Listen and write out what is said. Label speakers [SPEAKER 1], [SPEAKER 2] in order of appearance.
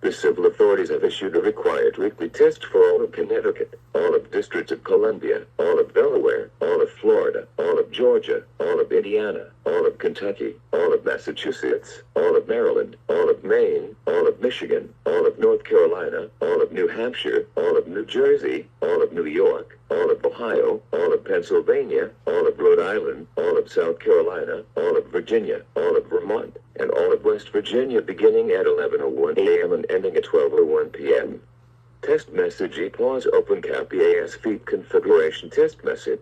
[SPEAKER 1] The civil authorities have issued a required weekly test for all of Connecticut, all of District of Columbia, all of Delaware, all of Florida, all of Georgia, all of Indiana, all of Kentucky, all of Massachusetts, all of Maryland, all of Maine, all of Michigan, all of North Carolina, all of New Hampshire, all of New Jersey, all of New York, all of Ohio, all of Pennsylvania, all of Rhode Island, all of South Carolina, all of Virginia, all of Vermont, and all of West Virginia beginning at 11:01 a.m. and ending at 12:01 p.m. Test message EAS open cap EAS feed configuration test message.